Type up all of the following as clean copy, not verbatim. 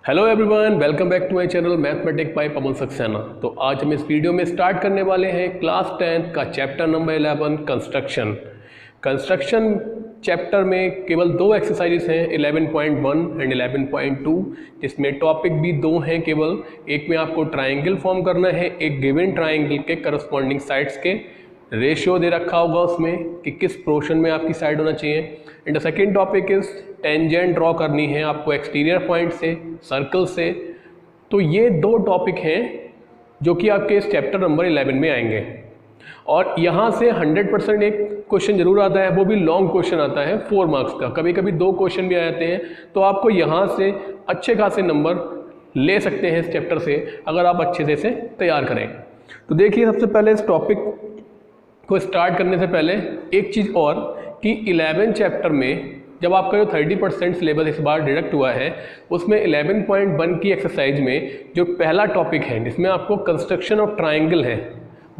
Hello everyone, welcome back to my channel mathematics by Pavan Saxena. तो आज हम इस वीडियो में स्टार्ट करने वाले हैं क्लास 10 का chapter number 11 construction. Construction chapter में केवल दो एक्सरसाइजेस हैं 11.1 एंड 11.2, जिसमें टॉपिक भी दो हैं केवल। एक में आपको ट्राइंगल फॉर्म करना है, एक गिवन ट्राइंगल के करस्पॉन्डिंग साइड्स के रेशियो दे रखा होगा उसमें कि किस पोर्शन में आपकी साइड होना चाहिए। And the second topic is tangent draw करनी है आपको एक्सटीरियर पॉइंट से, सर्कल से। तो ये दो टॉपिक हैं जो कि आपके इस चैप्टर नंबर 11 में आएंगे। और यहाँ से 100% एक क्वेश्चन जरूर आता है, वो भी लॉन्ग क्वेश्चन आता है 4 मार्क्स का। कभी कभी 2 क्वेश्चन भी आ जाते हैं, तो आपको यहाँ से अच्छे खासे नंबर ले सकते हैं इस चैप्टर से अगर आप अच्छे से इसे तैयार करें। तो देखिए, सबसे पहले इस टॉपिक को स्टार्ट करने से पहले एक चीज़ और कि 11 चैप्टर में जब आपका जो 30% सिलेबस इस बार डिडक्ट हुआ है, उसमें 11.1 की एक्सरसाइज में जो पहला टॉपिक है जिसमें आपको कंस्ट्रक्शन ऑफ ट्राइंगल है,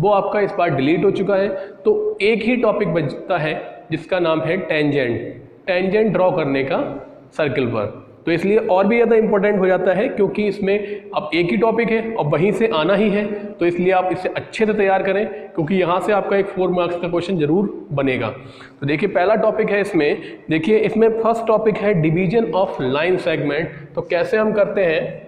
वो आपका इस बार डिलीट हो चुका है। तो एक ही टॉपिक बचता है जिसका नाम है टेंजेंट ड्रॉ करने का सर्कल पर। तो इसलिए और भी ज़्यादा इंपॉर्टेंट हो जाता है क्योंकि इसमें अब एक ही टॉपिक है और वहीं से आना ही है। तो इसलिए आप इसे अच्छे से तैयार करें क्योंकि यहाँ से आपका एक 4 मार्क्स का क्वेश्चन जरूर बनेगा। तो देखिए, पहला टॉपिक है इसमें, देखिए इसमें फर्स्ट टॉपिक है डिवीजन ऑफ लाइन सेगमेंट। तो कैसे हम करते हैं,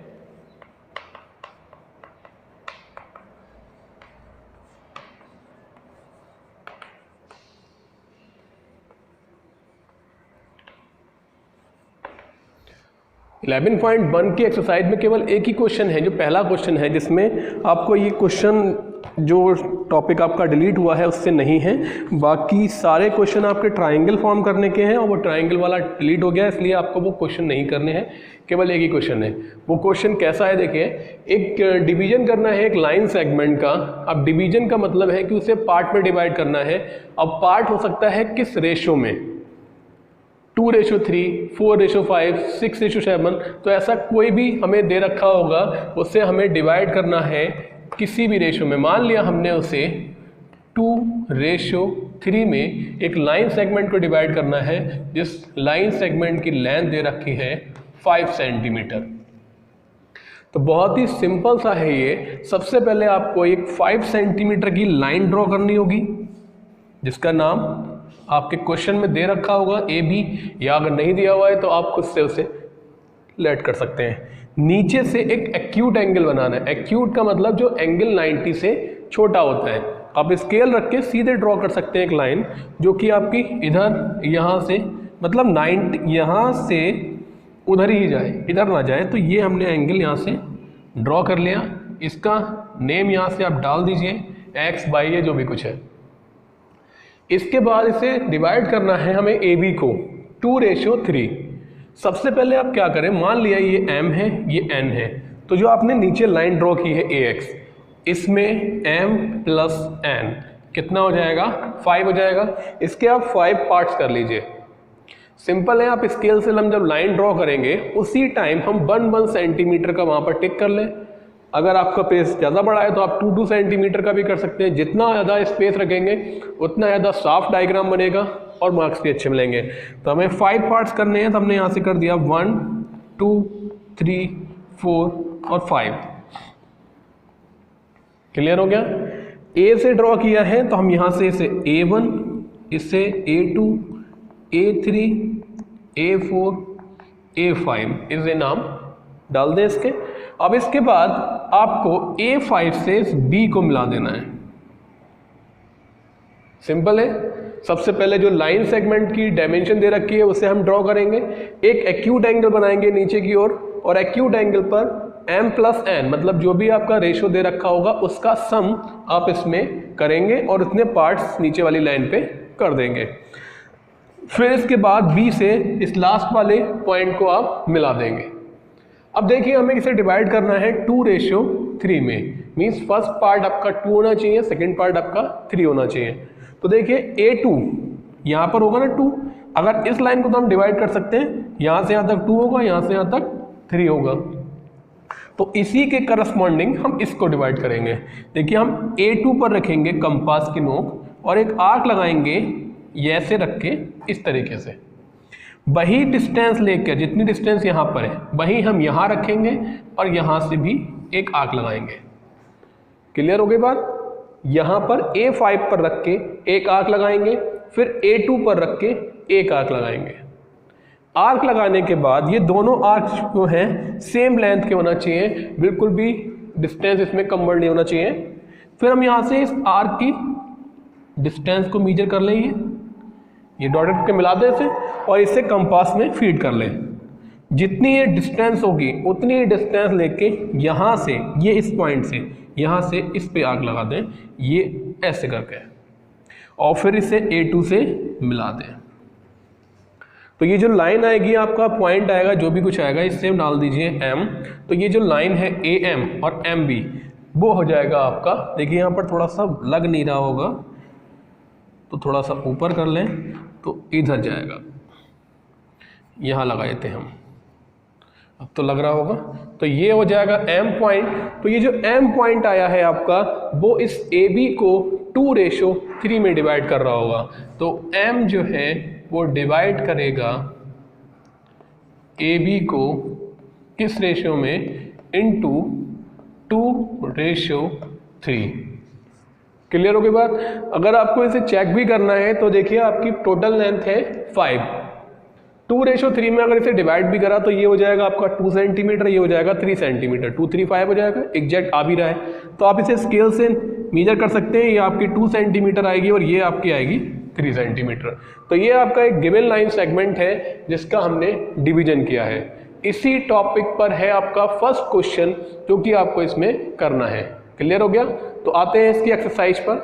इलेवन पॉइंट 1 की एक्सरसाइज में केवल एक ही क्वेश्चन है जो पहला क्वेश्चन है, जिसमें आपको ये क्वेश्चन जो टॉपिक आपका डिलीट हुआ है उससे नहीं है। बाकी सारे क्वेश्चन आपके ट्राइंगल फॉर्म करने के हैं और वो ट्राइंगल वाला डिलीट हो गया, इसलिए आपको वो क्वेश्चन नहीं करने हैं। केवल एक ही क्वेश्चन है। वो क्वेश्चन कैसा है, देखिए, एक डिवीजन करना है एक लाइन सेगमेंट का। अब डिवीजन का मतलब है कि उसे पार्ट में डिवाइड करना है। अब पार्ट हो सकता है किस रेशो में, 2:3, 4:5, 6:7। तो ऐसा कोई भी हमें दे रखा होगा, उससे हमें डिवाइड करना है किसी भी रेशो में। मान लिया हमने उसे 2:3 में एक लाइन सेगमेंट को डिवाइड करना है जिस लाइन सेगमेंट की लेंथ दे रखी है 5 सेंटीमीटर। तो बहुत ही सिंपल सा है ये। सबसे पहले आपको एक 5 सेंटीमीटर की लाइन ड्रॉ करनी होगी जिसका नाम आपके क्वेश्चन में दे रखा होगा ए बी, या अगर नहीं दिया हुआ है तो आप खुद से उसे लेट कर सकते हैं। नीचे से एक एक्यूट एंगल बनाना है। एक्यूट का मतलब जो एंगल 90 से छोटा होता है। आप स्केल रख के सीधे ड्रॉ कर सकते हैं एक लाइन जो कि आपकी इधर यहाँ से मतलब 90 यहाँ से उधर ही जाए, इधर ना जाए। तो ये हमने एंगल यहाँ से ड्रॉ कर लिया। इसका नेम यहाँ से आप डाल दीजिए एक्स बाई ये जो भी कुछ है। इसके बाद इसे डिवाइड करना है हमें ए बी को 2:3। सबसे पहले आप क्या करें, मान लिया ये m है, ये n है। तो जो आपने नीचे लाइन ड्रॉ की है ax, इसमें m + n कितना हो जाएगा, 5 हो जाएगा। इसके आप 5 पार्ट्स कर लीजिए। सिंपल है, आप स्केल से हम जब लाइन ड्रॉ करेंगे उसी टाइम हम 1 सेंटीमीटर का वहाँ पर टिक कर लें। अगर आपका स्पेस ज़्यादा बड़ा है तो आप 2 सेंटीमीटर का भी कर सकते हैं। जितना ज़्यादा स्पेस रखेंगे उतना ज़्यादा सॉफ्ट डायग्राम बनेगा और मार्क्स भी अच्छे मिलेंगे। तो हमें 5 पार्ट्स करने हैं, तो हमने यहाँ से कर दिया 1 2 3 4 और 5। क्लियर हो गया। ए से ड्रॉ किया है तो हम यहाँ से इसे A1, इसे A2, A3, A4, A5 इसे नाम डाल दें इसके। अब इसके बाद आपको A5 से B को मिला देना है। सिंपल है। सबसे पहले जो लाइन सेगमेंट की डायमेंशन दे रखी है उसे हम ड्रॉ करेंगे। एक एक्यूट एंगल बनाएंगे नीचे की ओर, और एक्यूट एंगल पर m + n मतलब जो भी आपका रेशो दे रखा होगा उसका सम आप इसमें करेंगे और इतने पार्ट्स नीचे वाली लाइन पे कर देंगे। फिर इसके बाद B से इस लास्ट वाले पॉइंट को आप मिला देंगे। अब देखिए, हमें इसे डिवाइड करना है 2:3 में। मीन्स फर्स्ट पार्ट आपका 2 होना चाहिए, सेकंड पार्ट आपका 3 होना चाहिए। तो देखिए A2 यहाँ पर होगा ना 2। अगर इस लाइन को तो हम डिवाइड कर सकते हैं, यहाँ से यहाँ तक 2 होगा, यहाँ से यहाँ तक 3 होगा। तो इसी के करस्पॉन्डिंग हम इसको डिवाइड करेंगे। देखिए, हम A2 पर रखेंगे कंपास की नोक और एक आर्क लगाएंगे ऐसे रख के इस तरीके से। वही डिस्टेंस लेकर, जितनी डिस्टेंस यहाँ पर है वही हम यहाँ रखेंगे और यहाँ से भी एक आर्क लगाएंगे। क्लियर हो गई बात? यहाँ पर A5 पर रख के एक आर्क लगाएंगे, फिर A2 पर रख के एक आर्क लगाएंगे। आर्क लगाने के बाद ये दोनों आर्क जो हैं सेम लेंथ के होना चाहिए, बिल्कुल भी डिस्टेंस इसमें कम नहीं होना चाहिए। फिर हम यहाँ से इस आर्क की डिस्टेंस को मेजर कर लेंगे, ये डॉटेड करके मिला दें इसे और इसे कंपास में फीड कर लें। जितनी ये डिस्टेंस होगी उतनी ही डिस्टेंस लेके यहाँ से, ये इस पॉइंट से यहाँ से इस पे आर्क लगा दें, ये ऐसे करके, और फिर इसे A2 से मिला दें। तो ये जो लाइन आएगी, आपका पॉइंट आएगा, जो भी कुछ आएगा इससे डाल दीजिए M। तो ये जो लाइन है AM और MB वो हो जाएगा आपका, देखिए यहाँ पर थोड़ा सा लग नहीं रहा होगा तो थोड़ा सा ऊपर कर लें तो इधर जाएगा, यहाँ लगा देते हैं हम, अब तो लग रहा होगा। तो ये हो जाएगा M पॉइंट। तो ये जो M पॉइंट आया है आपका वो इस AB को 2:3 में डिवाइड कर रहा होगा। तो M जो है वो डिवाइड करेगा AB को किस रेशियो में, इनटू 2:3। क्लियर हो गई बात? अगर आपको इसे चेक भी करना है तो देखिए आपकी टोटल लेंथ है 5, 2:3 में अगर इसे डिवाइड भी करा तो ये हो जाएगा आपका 2 सेंटीमीटर, ये हो जाएगा 3 सेंटीमीटर, 2 3 5 हो जाएगा, एग्जैक्ट आ भी रहा है। तो आप इसे स्केल से मेजर कर सकते हैं, ये आपकी 2 सेंटीमीटर आएगी और ये आपकी आएगी 3 सेंटीमीटर। तो ये आपका एक गिवन लाइन सेगमेंट है जिसका हमने डिवीजन किया है। इसी टॉपिक पर है आपका फर्स्ट क्वेश्चन जो कि आपको इसमें करना है। क्लियर हो गया? तो आते हैं इसकी एक्सरसाइज पर।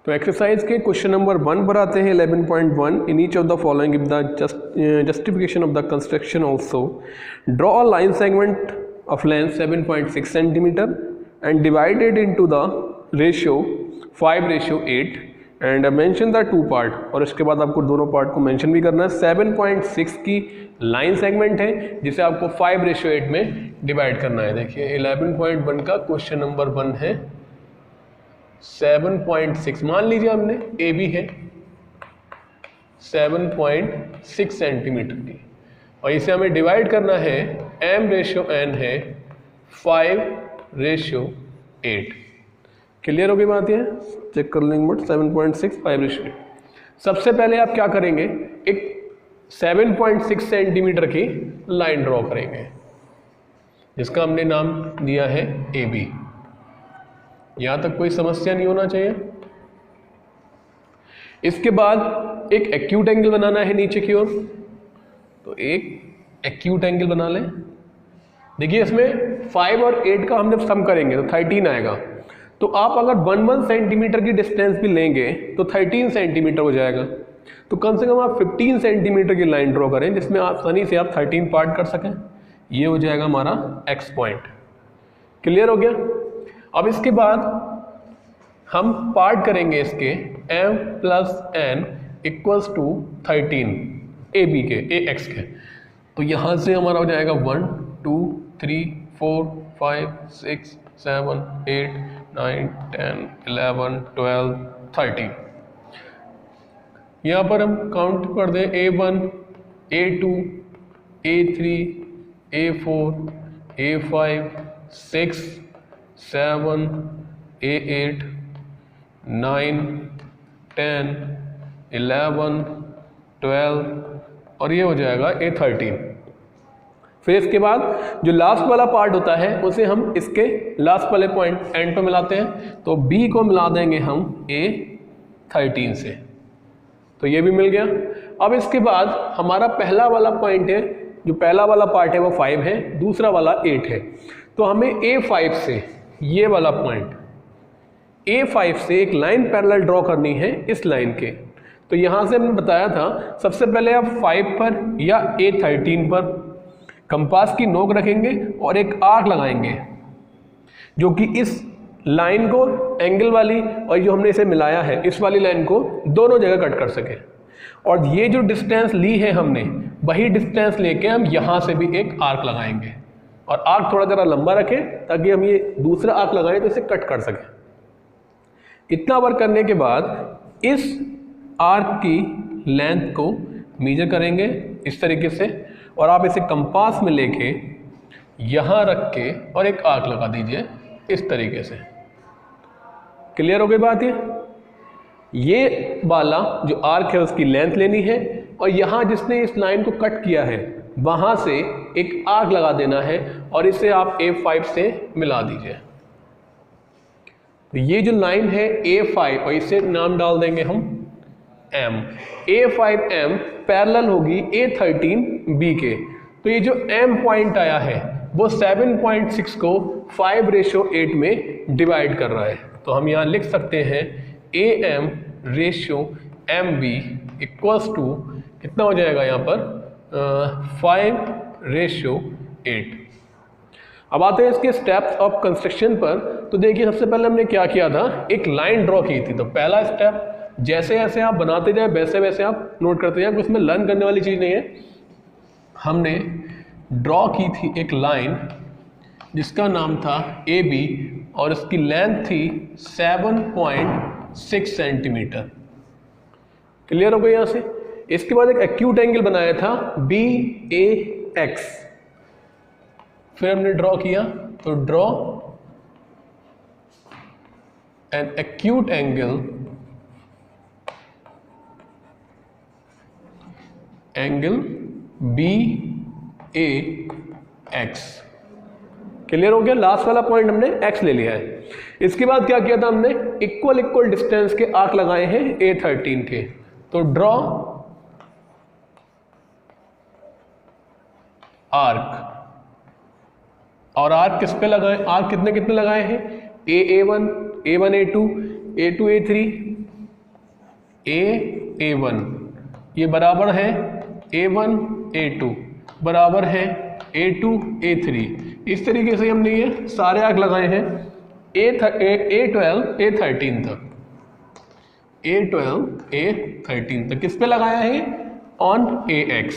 तो एक्सरसाइज के क्वेश्चन नंबर 1 पर आते हैं 11.1। In each of the following give the justification of the construction also. Draw a line segment of length 7.6 centimetre and divided into the ratio 5:8 and mention the 2 part. और इसके बाद आपको दोनों part को mention भी करना है। 7.6 की लाइन सेगमेंट है जिसे आपको 5:8 में डिवाइड करना है। देखिए 11.1 का क्वेश्चन नंबर 1 है 7.6, मान लीजिए हमने ए बी है 7.6 सेंटीमीटर की और इसे हमें डिवाइड करना है, M/N है 5:8। क्लियर हो गई बात? ये चेक कर लेंगे बट 7.6 5:8। सबसे पहले आप क्या करेंगे, एक 7.6 सेंटीमीटर की लाइन ड्रॉ करेंगे जिसका हमने नाम दिया है AB। यहाँ तक कोई समस्या नहीं होना चाहिए। इसके बाद एक एक्यूट एंगल बनाना है नीचे की ओर, तो एक एक्यूट एंगल बना लें। देखिए इसमें 5 और 8 का हम जब सम करेंगे तो 13 आएगा। तो आप अगर 1 सेंटीमीटर की डिस्टेंस भी लेंगे तो 13 सेंटीमीटर हो जाएगा। तो कम से कम आप 15 सेंटीमीटर की लाइन ड्रॉ करें जिसमें आसानी से आप 13 पार्ट कर सकें। ये हो जाएगा हमारा X पॉइंट। क्लियर हो गया? अब इसके बाद हम पार्ट करेंगे इसके M+N = 13 AB के AX के। तो यहाँ से हमारा हो जाएगा 1 2 3 4 5 6 7 8 9 10 11 12 13। यहाँ पर हम काउंट कर दें A1 A2 A3 A4 A5 6 7 A8 9 10 11 12 और ये हो जाएगा A13। फिर इसके बाद जो लास्ट वाला पार्ट होता है उसे हम इसके लास्ट वाले पॉइंट एंड पे मिलाते हैं। तो B को मिला देंगे हम A13 से, तो ये भी मिल गया। अब इसके बाद हमारा पहला वाला पॉइंट है, जो पहला वाला पार्ट है वो 5 है, दूसरा वाला 8 है। तो हमें A5 से ये वाला पॉइंट A5 से एक लाइन पैरेलल ड्रॉ करनी है इस लाइन के। तो यहाँ से हमने बताया था सबसे पहले आप 5 पर या A13 पर कंपास की नोक रखेंगे और एक आर्क लगाएंगे जो कि इस लाइन को एंगल वाली और जो हमने इसे मिलाया है इस वाली लाइन को दोनों जगह कट कर सके। और ये जो डिस्टेंस ली है हमने वही डिस्टेंस लेके हम यहाँ से भी एक आर्क लगाएंगे और आर्क थोड़ा ज़रा लंबा रखें ताकि हम ये दूसरा आर्क लगाएं तो इसे कट कर सकें। इतना वर्क करने के बाद इस आर्क की लेंथ को मेजर करेंगे इस तरीके से, और आप इसे कंपास में लेके यहाँ रख के और एक आर्क लगा दीजिए इस तरीके से। क्लियर हो गई बात? ये वाला जो आर्क है उसकी लेंथ लेनी है, और यहाँ जिसने इस लाइन को कट किया है वहाँ से एक आर्क लगा देना है, और इसे आप A5 से मिला दीजिए। तो ये जो लाइन है A5, और इसे नाम डाल देंगे हम M। A5M पैरेलल होगी A13B के। तो ये जो M पॉइंट आया है वो 7.6 को 5:8 में डिवाइड कर रहा है। तो हम यहाँ लिख सकते हैं AM ratio MB equals to कितना हो जाएगा यहाँ पर 5:8। अब आते हैं इसके स्टेप्स ऑफ कंस्ट्रक्शन पर। तो देखिए सबसे पहले हमने क्या किया था, एक लाइन ड्रॉ की थी। तो पहला स्टेप जैसे जैसे आप बनाते जाए वैसे वैसे आप नोट करते जाए, उसमें लर्न करने वाली चीज़ नहीं है। हमने ड्रॉ की थी एक लाइन जिसका नाम था AB, और इसकी लेंथ थी 7.6 सेंटीमीटर। क्लियर हो गया यहाँ से? इसके बाद एक एक्यूट एंगल बनाया था BAX, फिर हमने ड्रॉ किया। तो draw an acute angle BAX। Clear हो गया? लास्ट वाला पॉइंट हमने x ले लिया है। इसके बाद क्या किया था हमने, इक्वल डिस्टेंस के आर्क लगाए हैं A13 के। तो ड्रॉ आर्क, और आर्क किस पे लगाए, आर्क कितने कितने लगाए हैं, A1, A2, A2, A3, A1 ये बराबर है A1, A2 बराबर है A2, A3। इस तरीके से हमने ये सारे आर्क लगाए हैं A12, A13 तक। A12, A13 तक किस पे लगाया है, ऑन AX।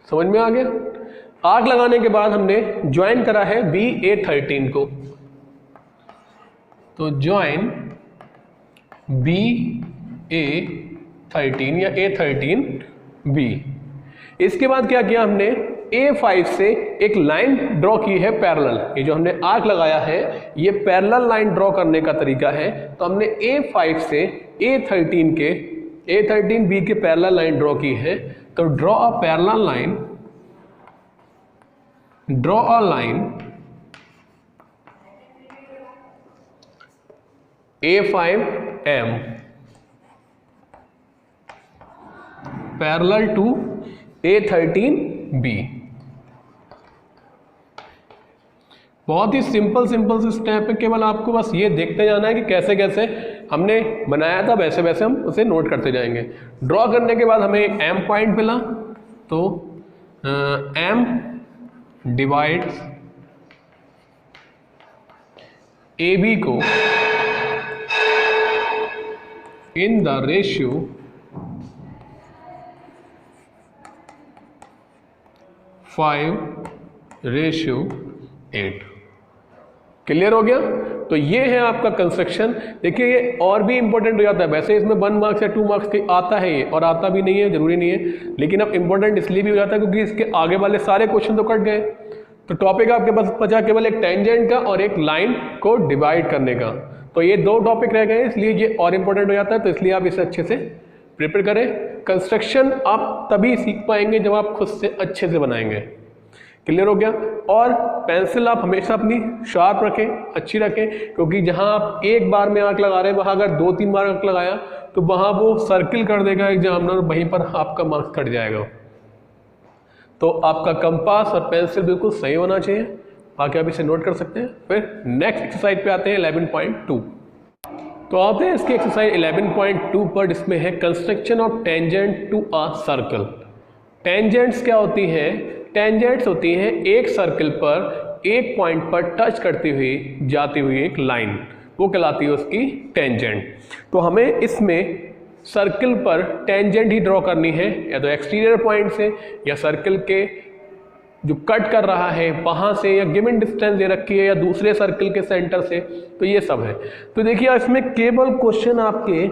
समझ में आ गया? आर्क लगाने के बाद हमने ज्वाइन करा है BA13 को। तो ज्वाइन BA13 या A13B। इसके बाद क्या किया हमने, A5 से एक लाइन ड्रॉ की है पैरेलल। ये जो हमने आर्क लगाया है ये पैरेलल लाइन ड्रॉ करने का तरीका है। तो हमने A5 से A13B के पैरेलल लाइन ड्रॉ की है। तो draw a parallel line, draw a line A5M parallel to A13B। बहुत ही सिंपल से स्टेप है, केवल आपको बस ये देखते जाना है कि कैसे कैसे हमने बनाया था, वैसे वैसे हम उसे नोट करते जाएंगे। ड्रॉ करने के बाद हमें एक M पॉइंट मिला। तो M डिवाइड्स AB को इन द रेशियो 5:8। क्लियर हो गया? तो ये है आपका कंस्ट्रक्शन। देखिए ये और भी इंपॉर्टेंट हो जाता है, वैसे इसमें 1 मार्क्स या 2 मार्क्स के आता है ये, और आता भी नहीं है, जरूरी नहीं है, लेकिन अब इंपॉर्टेंट इसलिए भी हो जाता है क्योंकि इसके आगे वाले सारे क्वेश्चन तो कट गए। तो टॉपिक आपके पास बचा केवल एक टेंजेंट का और एक लाइन को डिवाइड करने का। तो ये 2 टॉपिक रह गए, इसलिए ये और इंपॉर्टेंट हो जाता है। तो इसलिए आप इसे अच्छे से प्रिपेयर करें। कंस्ट्रक्शन आप तभी सीख पाएंगे जब आप खुद से अच्छे से बनाएंगे। क्लियर हो गया? और पेंसिल आप हमेशा अपनी शार्प रखें, अच्छी रखें, क्योंकि जहां आप एक बार में आंक लगा रहे हैं वहां अगर 2-3 बार आंक लगाया तो वहां वो सर्किल कर देगा एग्जामिनर, वहीं पर आपका मार्क्स कट जाएगा। तो आपका कंपास और पेंसिल बिल्कुल सही होना चाहिए। बाकी आप इसे नोट कर सकते हैं। फिर नेक्स्ट एक्सरसाइज पे आते हैं 11.2। तो आते हैं इसके एक्सरसाइज 11.2 पर, जिसमें है construction of tangent to a circle. Tangents क्या होती हैं? टेंजेंट्स होती हैं एक सर्कल पर एक पॉइंट पर टच करती हुई जाती हुई एक लाइन, वो कहलाती है उसकी टेंजेंट। तो हमें इसमें सर्कल पर टेंजेंट ही ड्रॉ करनी है, या तो एक्सटीरियर पॉइंट से या सर्कल के जो कट कर रहा है वहाँ से, या गिवन डिस्टेंस दे रखी है, या दूसरे सर्कल के सेंटर से। तो ये सब है। तो देखिए इसमें केवल क्वेश्चन आपके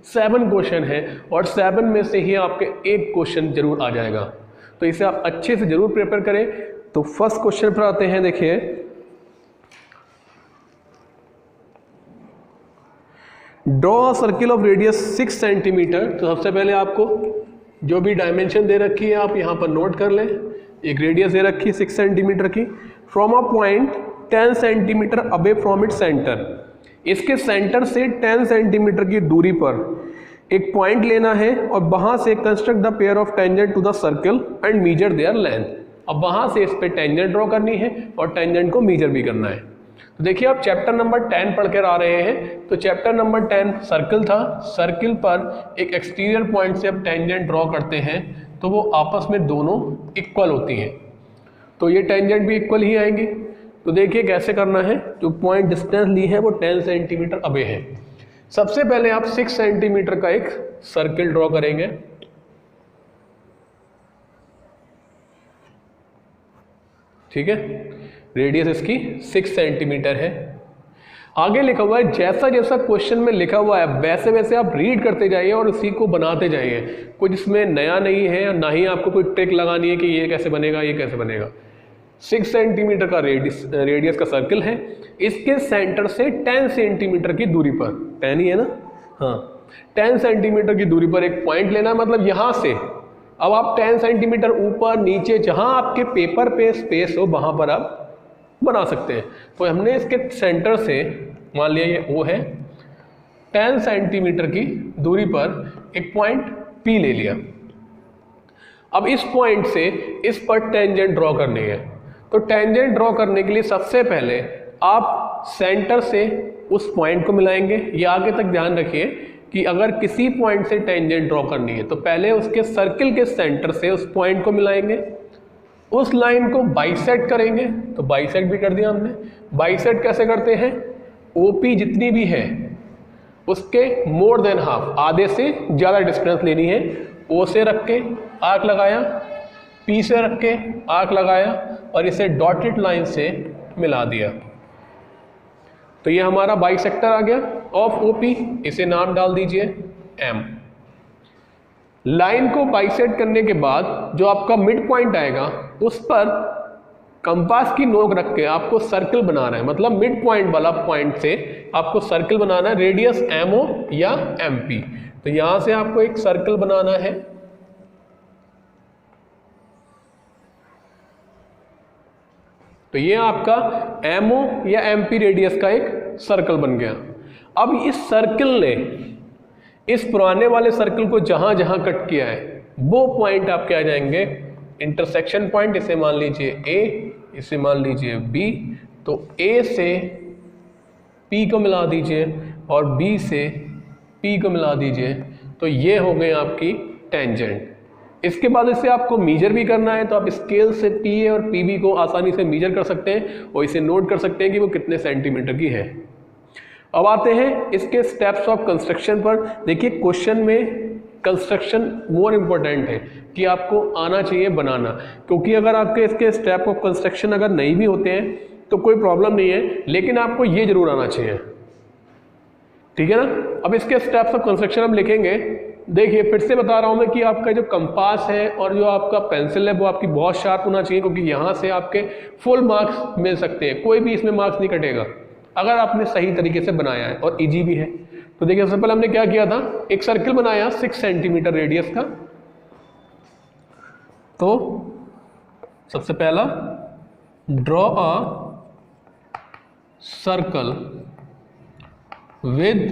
7 क्वेश्चन है और 7 में से ही आपके एक क्वेश्चन जरूर आ जाएगा, तो इसे आप अच्छे से जरूर प्रिपेयर करें। तो फर्स्ट क्वेश्चन पर आते हैं। देखिए, draw a circle of radius 6 centimetre. तो सबसे पहले आपको जो भी डायमेंशन दे रखी है आप यहाँ पर नोट कर लें। एक रेडियस दे रखी है 6 सेंटीमीटर की, from a point 10 centimetre away from it centre. इसके सेंटर से 10 सेंटीमीटर की दूरी पर एक पॉइंट लेना है और वहां से construct the pair of tangent to the circle and measure their length. अब वहां से इस पे टेंजेंट ड्रॉ करनी है और टेंजेंट को मेजर भी करना है। तो देखिए, आप चैप्टर नंबर 10 पढ़ कर आ रहे हैं। तो चैप्टर नंबर 10 सर्कल था। सर्कल पर एक एक्सटीरियर पॉइंट से आप टेंजेंट ड्रॉ करते हैं तो वो आपस में दोनों इक्वल होती हैं, तो ये टेंजेंट भी इक्वल ही आएंगी। तो देखिए कैसे करना है। जो पॉइंट डिस्टेंस ली है वो 10 सेंटीमीटर अवे है। सबसे पहले आप 6 सेंटीमीटर का एक सर्किल ड्रॉ करेंगे। ठीक है, रेडियस इसकी 6 सेंटीमीटर है। आगे लिखा हुआ है, जैसा जैसा क्वेश्चन में लिखा हुआ है वैसे वैसे आप रीड करते जाइए और उसी को बनाते जाइए। कुछ इसमें नया नहीं है और ना ही आपको कोई ट्रिक लगानी है कि ये कैसे बनेगा ये कैसे बनेगा। 6 सेंटीमीटर का रेडियस का सर्किल है। इसके सेंटर से 10 सेंटीमीटर की दूरी पर, 10 ही है ना, हाँ, 10 सेंटीमीटर की दूरी पर एक पॉइंट लेना है। मतलब यहाँ से अब आप 10 सेंटीमीटर ऊपर नीचे जहाँ आपके पेपर पे स्पेस हो वहाँ पर आप बना सकते हैं। तो हमने इसके सेंटर से, मान लिया ये O है, 10 सेंटीमीटर की दूरी पर एक पॉइंट P ले लिया। अब इस पॉइंट से इस पर टेंजेंट ड्रॉ करनी है। तो टेंजेंट ड्रॉ करने के लिए सबसे पहले आप सेंटर से उस पॉइंट को मिलाएंगे। ये आगे तक ध्यान रखिए कि अगर किसी पॉइंट से टेंजेंट ड्रॉ करनी है तो पहले उसके सर्किल के सेंटर से उस पॉइंट को मिलाएंगे, उस लाइन को बाइसेक्ट करेंगे। तो बाइसेक्ट भी कर दिया हमने। बाइसेक्ट कैसे करते हैं, OP जितनी भी है उसके मोर देन हाफ, आधे से ज़्यादा डिस्टेंस लेनी है। O से रख के आर्क लगाया, P से रख के आर्क लगाया और इसे डॉटेड लाइन से मिला दिया। तो ये हमारा बाइसेक्टर आ गया ऑफ OP। इसे नाम डाल दीजिए M। लाइन को बाइसेक्ट करने के बाद जो आपका मिड पॉइंट आएगा उस पर कंपास की नोक रख के आपको सर्कल बनाना है। मतलब मिड पॉइंट वाला पॉइंट से आपको सर्कल बनाना है, रेडियस MO या MP। तो यहां से आपको एक सर्कल बनाना है। तो ये आपका MO या MP रेडियस का एक सर्कल बन गया। अब इस सर्कल ने इस पुराने वाले सर्कल को जहां जहां कट किया है वो पॉइंट आपके आ जाएंगे इंटरसेक्शन पॉइंट। इसे मान लीजिए A, इसे मान लीजिए B। तो A से P को मिला दीजिए और B से P को मिला दीजिए। तो ये हो गए आपकी टेंजेंट। इसके बाद इसे आपको मेजर भी करना है तो आप स्केल से PA और PB को आसानी से मेजर कर सकते हैं और इसे नोट कर सकते हैं कि वो कितने सेंटीमीटर की है। अब आते हैं इसके स्टेप्स ऑफ कंस्ट्रक्शन पर। देखिए, क्वेश्चन में कंस्ट्रक्शन मोर इम्पोर्टेंट है कि आपको आना चाहिए बनाना, क्योंकि अगर आपके इसके स्टेप ऑफ कंस्ट्रक्शन अगर नहीं भी होते हैं तो कोई प्रॉब्लम नहीं है, लेकिन आपको ये जरूर आना चाहिए। ठीक है ना। अब इसके स्टेप्स ऑफ कंस्ट्रक्शन हम लिखेंगे। देखिए, फिर से बता रहा हूं मैं कि आपका जो कंपास है और जो आपका पेंसिल है वो आपकी बहुत शार्प होना चाहिए, क्योंकि यहाँ से आपके फुल मार्क्स मिल सकते हैं। कोई भी इसमें मार्क्स नहीं कटेगा अगर आपने सही तरीके से बनाया है और इजी भी है। तो देखिए, सबसे पहले हमने क्या किया था, एक सर्किल बनाया 6 सेंटीमीटर रेडियस का। तो सबसे पहला, draw a circle with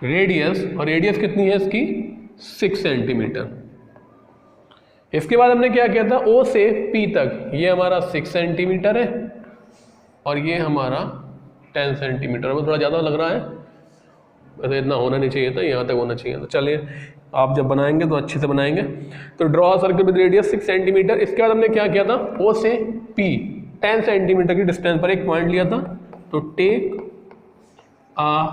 radius, और रेडियस कितनी है इसकी 6 सेंटीमीटर। इसके बाद हमने क्या किया था, O से P तक ये हमारा 6 सेंटीमीटर है और ये हमारा 10 सेंटीमीटर। में थोड़ा ज़्यादा लग रहा है, वैसे इतना होना नहीं चाहिए था, यहाँ तक होना चाहिए। तो चलिए, आप जब बनाएंगे तो अच्छे से बनाएंगे। तो draw circle with radius 6 centimetre. इसके बाद हमने क्या किया था, O से P 10 सेंटीमीटर की डिस्टेंस पर एक पॉइंट लिया था। तो टेक आ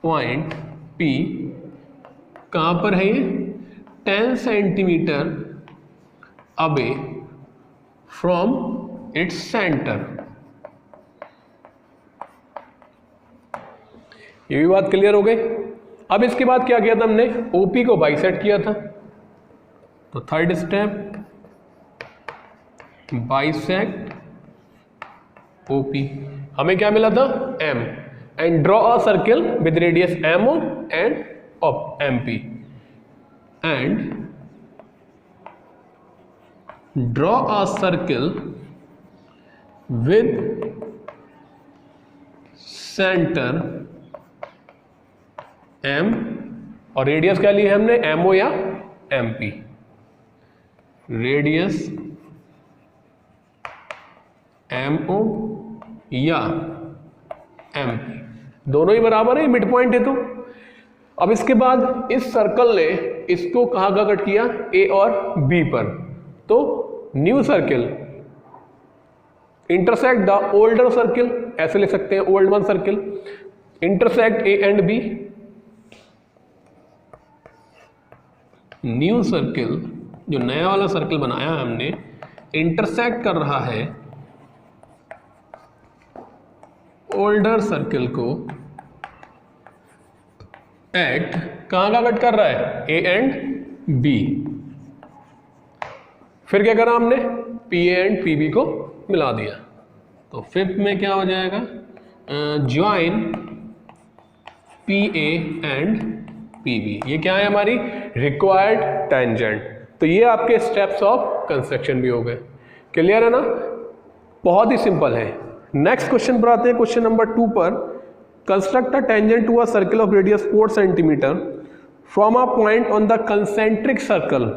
पॉइंट P, कहाँ पर है ये, 10 centimetre away from its centre. ये भी बात क्लियर हो गई। अब इसके बाद क्या किया था हमने, ओपी को बाइसेक्ट किया था, तो थर्ड स्टेप बाइसेक्ट ओपी, हमें क्या मिला था M, and draw a circle with radius MO and of MP, and draw a circle with centre M, और रेडियस क्या ली है हमने, एमओ या एमपी, रेडियस एमओ या एमपी, दोनों ही बराबर है, मिड पॉइंट है। तो अब इसके बाद इस सर्कल ने इसको कहाँ का कट किया, ए और बी पर, तो new circle intersect the older circle, ऐसे लिख सकते हैं old one circle, intersect A and B, new circle जो नया वाला सर्किल बनाया है हमने, इंटरसेक्ट कर रहा है ओल्डर सर्किल को एट, कहां का कट कर रहा है, ए एंड बी। फिर क्या करा हमने, P A and P B को मिला दिया, तो फिफ्थ में क्या हो जाएगा, join P A and P B, ये क्या है हमारी रिक्वायर्ड टेंजेंट। तो ये आपके स्टेप्स ऑफ कंस्ट्रक्शन भी हो गए, क्लियर है ना, बहुत ही सिंपल है। नेक्स्ट क्वेश्चन पर आते हैं, क्वेश्चन नंबर 2 पर, construct a tangent to a circle of radius 4 centimetre from a point on the concentric circle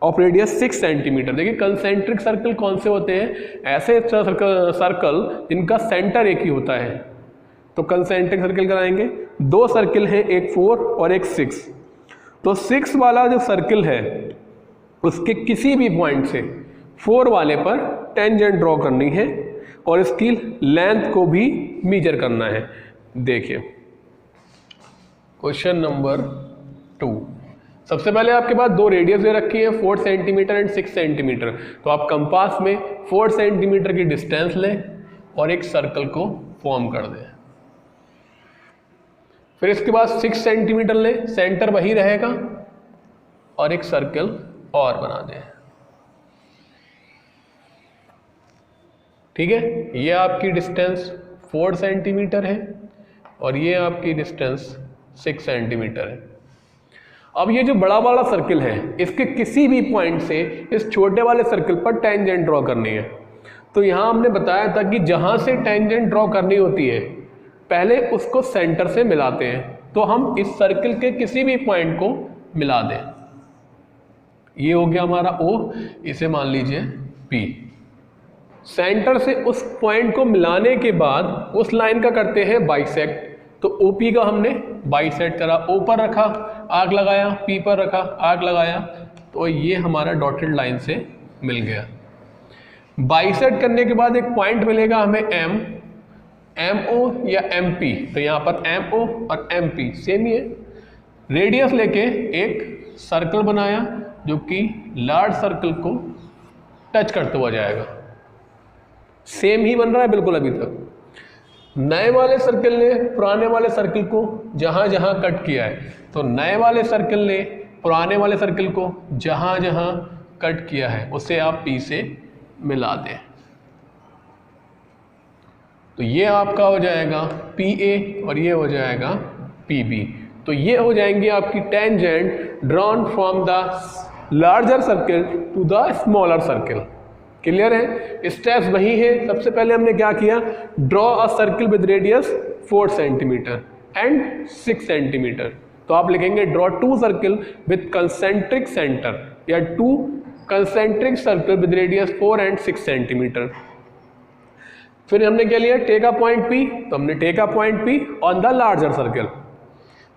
of radius 6 centimetre. देखिए कंसेंट्रिक सर्कल कौन से होते हैं, ऐसे सर्कल जिनका सेंटर एक ही होता है, तो कंसेंट्रिक सर्कल कराएंगे। दो सर्किल हैं, एक 4 और एक 6, तो 6 वाला जो सर्किल है उसके किसी भी पॉइंट से 4 वाले पर टेंजेंट ड्रॉ करनी है और इसकी लेंथ को भी मेजर करना है। देखिए क्वेश्चन नंबर 2, सबसे पहले आपके पास दो रेडियस दे रखी है 4 सेंटीमीटर एंड 6 सेंटीमीटर, तो आप कंपास में 4 सेंटीमीटर की डिस्टेंस लें और एक सर्कल को फॉर्म कर दें। फिर इसके बाद 6 सेंटीमीटर लें, सेंटर वही रहेगा, और एक सर्कल और बना दें। ठीक है, ये आपकी डिस्टेंस 4 सेंटीमीटर है और ये आपकी डिस्टेंस 6 सेंटीमीटर है। अब ये जो बड़ा वाला सर्किल है इसके किसी भी पॉइंट से इस छोटे वाले सर्किल पर टेंजेंट ड्रॉ करनी है। तो यहाँ हमने बताया था कि जहाँ से टेंजेंट ड्रॉ करनी होती है पहले उसको सेंटर से मिलाते हैं, तो हम इस सर्किल के किसी भी पॉइंट को मिला दें। ये हो गया हमारा O, इसे मान लीजिए P। सेंटर से उस पॉइंट को मिलाने के बाद उस लाइन का करते हैं बाइसेक्ट, तो OP का हमने बाइसेक्ट करा, O पर रखा आर्क लगाया, P पर रखा आर्क लगाया, तो ये हमारा डॉटेड लाइन से मिल गया। बाइसेक्ट करने के बाद एक पॉइंट मिलेगा हमें M, MO या MP, तो यहाँ पर MO और MP सेम ही है। रेडियस लेके एक सर्कल बनाया जो कि लार्ज सर्कल को टच करते हुआ जाएगा, सेम ही बन रहा है बिल्कुल अभी तक। नए वाले सर्कल ने पुराने वाले सर्कल को जहाँ जहाँ कट किया है, तो नए वाले सर्कल ने पुराने वाले सर्कल को जहाँ जहाँ कट किया है उसे आप P से मिला दें, तो ये आपका हो जाएगा PA और ये हो जाएगा PB। तो ये हो जाएंगी आपकी tangent drawn from the larger circle to the smaller circle. Clear है, स्टेप्स वही है। सबसे पहले हमने क्या किया, draw a circle with radius 4 centimetre and 6 centimetre, तो आप लिखेंगे draw 2 circle with concentric centre या 2 concentric circle with radius 4 and 6 centimetre. फिर हमने क्या लिया, टेक अ पॉइंट P, तो हमने take a point P on the larger circle.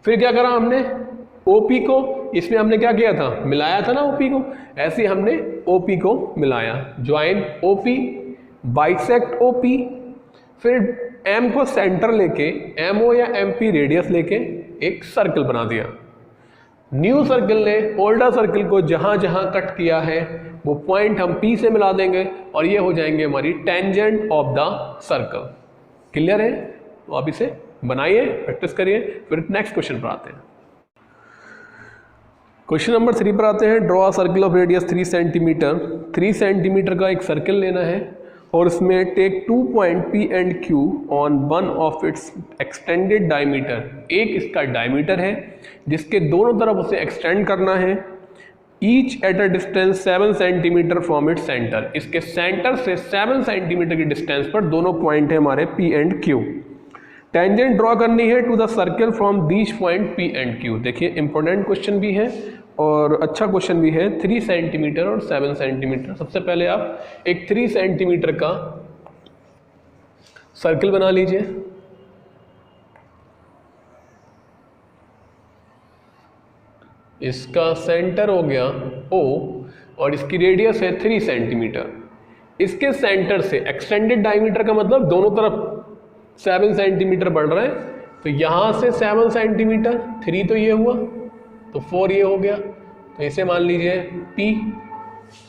फिर क्या करा हमने, OP को इसमें हमने क्या किया था, मिलाया था ना OP को, ऐसे हमने OP को मिलाया, ज्वाइन OP बाइसेक्ट OP। फिर M को सेंटर लेके MO या MP रेडियस लेके एक सर्कल बना दिया। न्यू सर्कल ने ओल्डर सर्कल को जहाँ जहाँ कट किया है वो पॉइंट हम P से मिला देंगे और ये हो जाएंगे हमारी tangent of the circle. Clear है, तो आप इसे बनाइए, प्रैक्टिस करिए, फिर नेक्स्ट क्वेश्चन पर आते हैं। क्वेश्चन नंबर 3 पर आते हैं। Draw a circle of radius 3 centimetre. 3 centimetre का एक सर्कल लेना है और इसमें take 2 point P and Q on one of its extended diameter. एक इसका डायमीटर है जिसके दोनों तरफ उसे एक्सटेंड करना है, each at a distance 7 centimetre from its centre. इसके सेंटर से 7 सेंटीमीटर की डिस्टेंस पर दोनों पॉइंट है हमारे P and Q। Tangent draw करनी है to the circle from these point P and Q। देखिए इंपॉर्टेंट क्वेश्चन भी है और अच्छा क्वेश्चन भी है। 3 सेंटीमीटर और 7 सेंटीमीटर। सबसे पहले आप एक 3 सेंटीमीटर का सर्कल बना लीजिए। इसका सेंटर हो गया O और इसकी रेडियस है 3 सेंटीमीटर। इसके सेंटर से एक्सटेंडेड डायमीटर का मतलब दोनों तरफ 7 सेंटीमीटर बढ़ रहा है, तो यहाँ से 7 सेंटीमीटर, 3 तो ये हुआ, तो 4 ये हो गया, तो इसे मान लीजिए P,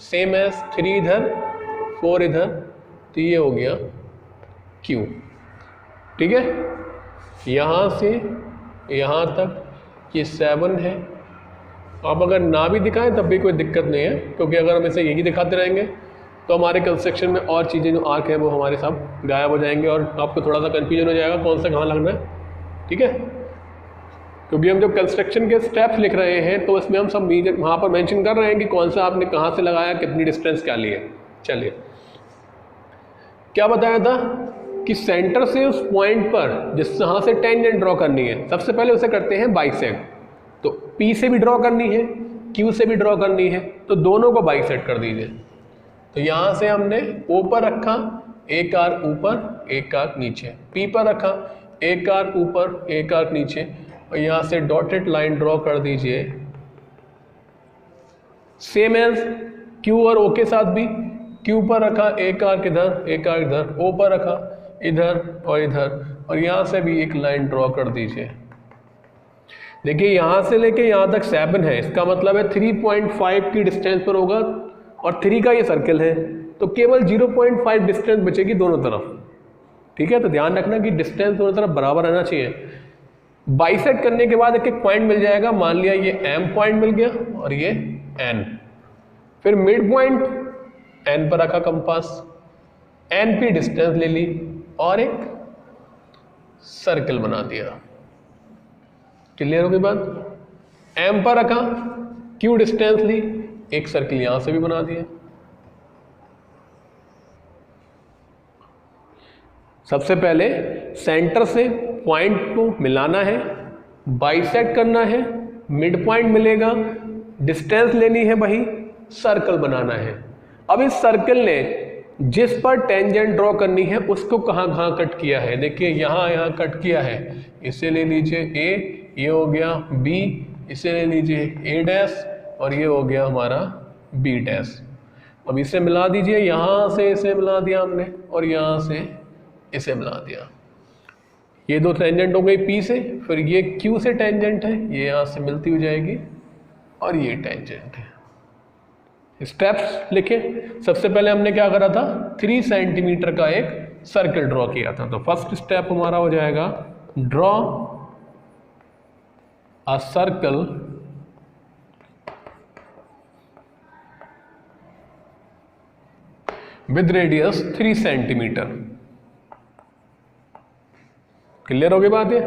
सेम एज 3 इधर 4 इधर, तो ये हो गया Q। ठीक है, यहाँ से यहाँ तक ये 7 है। आप अगर ना भी दिखाएं तब भी कोई दिक्कत नहीं है, क्योंकि अगर हम इसे यही दिखाते रहेंगे तो हमारे कंस्ट्रक्शन में और चीज़ें जो आर्क है वो हमारे साथ गायब हो जाएंगे और आपको थोड़ा सा कन्फ्यूजन हो जाएगा कौन सा कहाँ लगना है। ठीक है, क्योंकि हम जब कंस्ट्रक्शन के स्टेप्स लिख रहे हैं तो इसमें हम सब वहाँ पर मेंशन कर रहे हैं कि कौन सा आपने कहाँ से लगाया, कितनी डिस्टेंस क्या ली है। चलिए, क्या बताया था कि सेंटर से उस पॉइंट पर जिस जहाँ से टेंजेंट ड्रॉ करनी है, सबसे पहले उसे करते हैं बाइसेक्ट। तो P से भी ड्रॉ करनी है, Q से भी ड्रॉ करनी है, तो दोनों को बाइसेक्ट कर दीजिए। तो यहाँ से हमने O पर रखा, एक आर्क ऊपर एक आर्क नीचे, P पर रखा, एक आर्क ऊपर एक आर्क नीचे, और यहाँ से डॉटेड लाइन ड्रॉ कर दीजिए। सेम एज Q और O के साथ भी, Q पर रखा एक आर्क इधर एक आर्क इधर, O पर रखा इधर और इधर, और यहाँ से भी एक लाइन ड्रॉ कर दीजिए। देखिए यहाँ से लेके यहाँ तक 7 है, इसका मतलब है 3.5 की डिस्टेंस पर होगा और 3 का ये सर्कल है, तो केवल 0.5 डिस्टेंस बचेगी दोनों तरफ। ठीक है, तो ध्यान रखना कि डिस्टेंस दोनों तरफ बराबर रहना चाहिए। बाइसेक्ट करने के बाद एक एक पॉइंट मिल जाएगा। मान लिया ये M पॉइंट मिल गया और ये N, फिर मिड पॉइंट N पर रखा कंपास, N पे डिस्टेंस ले ली और एक सर्कल बना दिया। क्लियर होगी बात? M पर रखा, Q डिस्टेंस ली, एक सर्कल यहां से भी बना दिया। सबसे पहले सेंटर से पॉइंट को मिलाना है, बाइसेक्ट करना है, मिड पॉइंट मिलेगा, डिस्टेंस लेनी है, वही सर्कल बनाना है। अब इस सर्कल ने जिस पर टेंजेंट ड्रॉ करनी है उसको कहाँ कहाँ कट किया है, देखिए यहाँ कट किया है। इसे ले लीजिए A, ये हो गया B, इसे ले लीजिए A डैश और ये हो गया हमारा B डैश। अब इसे मिला दीजिए, यहाँ से इसे मिला दिया हमने और यहाँ से इसे मिला दिया। ये दो टेंजेंट हो गई P से, फिर ये Q से टेंजेंट है, ये यहाँ से मिलती हो जाएगी और ये टेंजेंट है। स्टेप्स लिखें। सबसे पहले हमने क्या करा था, 3 सेंटीमीटर का एक सर्कल ड्रॉ किया था। तो फर्स्ट स्टेप हमारा हो जाएगा draw a circle with radius 3 centimetre. Clear हो गई बात है?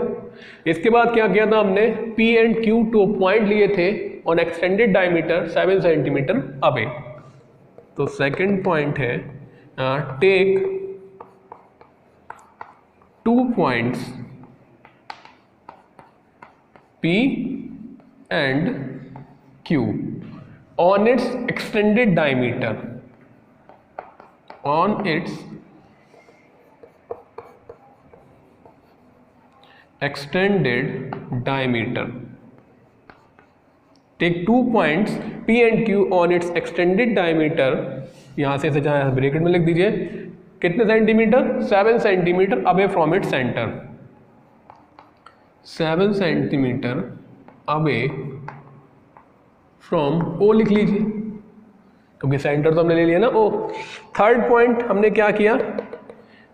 इसके बाद क्या किया था हमने, P एंड Q 2 पॉइंट लिए थे on extended diameter 7 centimetre away. तो सेकंड पॉइंट है take 2 points P and Q on its extended diameter, on its extended diameter. Take 2 points P and Q on its extended diameter, यहाँ से जहाँ bracket में लिख दीजिए कितने centimetre, 7 centimetre away from its centre, 7 centimetre away from O लिख लीजिए क्योंकि सेंटर तो हमने ले लिया ना O। थर्ड पॉइंट हमने क्या किया,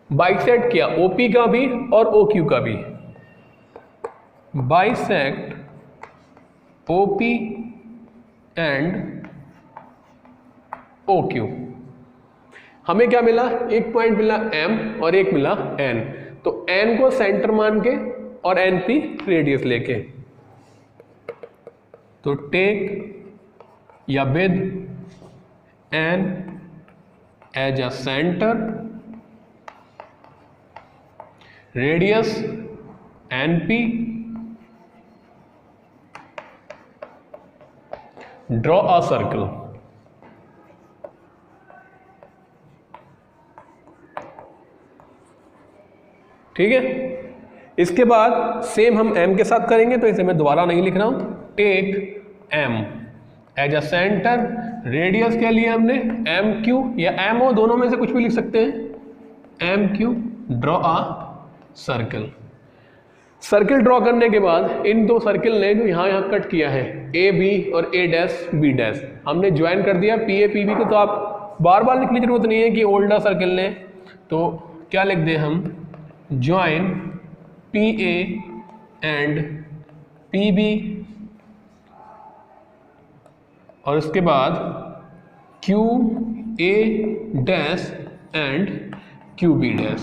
बाइसेक्ट किया OP का भी और OQ का भी। Bisect OP and OQ। हमें क्या मिला, एक पॉइंट मिला M और एक मिला N। तो N को सेंटर मान के और NP रेडियस लेके, तो टेक या with N as a centre, radius NP, draw a circle. ठीक है, इसके बाद सेम हम M के साथ करेंगे, तो इसे मैं दोबारा नहीं लिख रहा हूं। Take M as a centre, radius के लिए हमने MQ या MO दोनों में से कुछ भी लिख सकते हैं। MQ, draw a circle. Circle draw करने के बाद इन दो सर्किल ने जो यहाँ कट किया है, AB और A', B', हमने ज्वाइन कर दिया PA PB को। तो आप बार बार लिखने की जरूरत नहीं है कि ओल्डर सर्किल ने, तो क्या लिख दें हम, ज्वाइन PA एंड PB, और उसके बाद QA' एंड QB',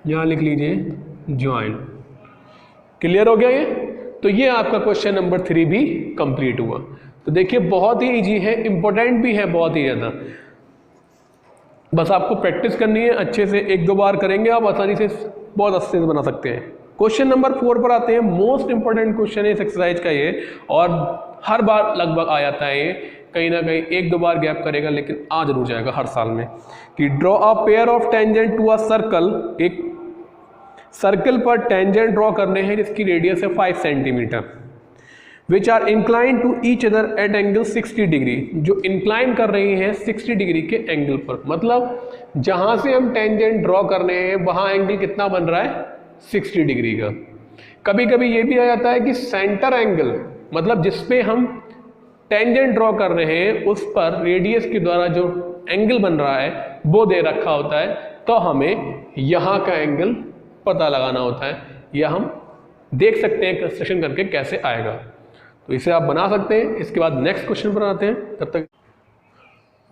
यहाँ लिख लीजिए ज्वाइन। क्लियर हो गया ये? तो ये आपका क्वेश्चन नंबर 3 भी कंप्लीट हुआ। तो देखिए बहुत ही इजी है, इंपॉर्टेंट भी है बहुत ही ज़्यादा। बस आपको प्रैक्टिस करनी है अच्छे से, एक दो बार करेंगे आप आसानी से बहुत अच्छे से बना सकते हैं। क्वेश्चन नंबर 4 पर आते हैं। मोस्ट इंपॉर्टेंट क्वेश्चन है इस एक्सरसाइज का ये, और हर बार लगभग आ जाता है ये, कहीं ना कहीं एक दो बार गैप करेगा लेकिन आ जरूर जाएगा हर साल में। कि draw a pair of tangent to a circle, एक सर्कल पर टेंजेंट ड्रॉ करने हैं जिसकी रेडियस है 5 centimetre, which are incline to each other at angle 60 degree, जो इंक्लाइन कर रही हैं 60 डिग्री के एंगल पर। मतलब जहां से हम टेंजेंट ड्रॉ कर रहे हैं वहां एंगल कितना बन रहा है, 60 डिग्री का। कभी कभी ये भी आ जाता है कि सेंटर एंगल, मतलब जिसपे हम टेंजेंट ड्रॉ कर रहे हैं उस पर रेडियस के द्वारा जो एंगल बन रहा है वो दे रखा होता है, तो हमें यहाँ का एंगल पता लगाना होता है, या हम देख सकते हैं कंस्ट्रक्शन करके कैसे आएगा। तो इसे आप बना सकते हैं। इसके बाद नेक्स्ट क्वेश्चन पर आते हैं। तब तक